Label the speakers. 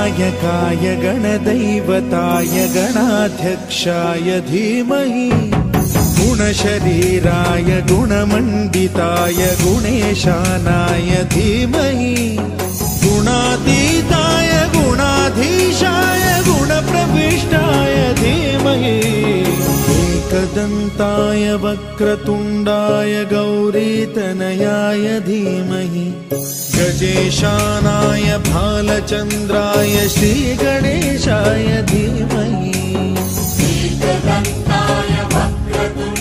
Speaker 1: गणनायकाय गणदैवताय गणाध्यक्षाय धीमहि गुणशरीराय गुणमण्डिताय गुणेशानाय धीमहि गुणातीताय गुणाधीशाय गुणप्रविष्टाय धीमहि एकदन्ताय वक्रतुण्डाय गौरीतनयाय धीमहि गजेशानाय भालचन्द्राय श्रीगणेशाय धीमहि
Speaker 2: एकदन्ताय वक्रतुण्डाय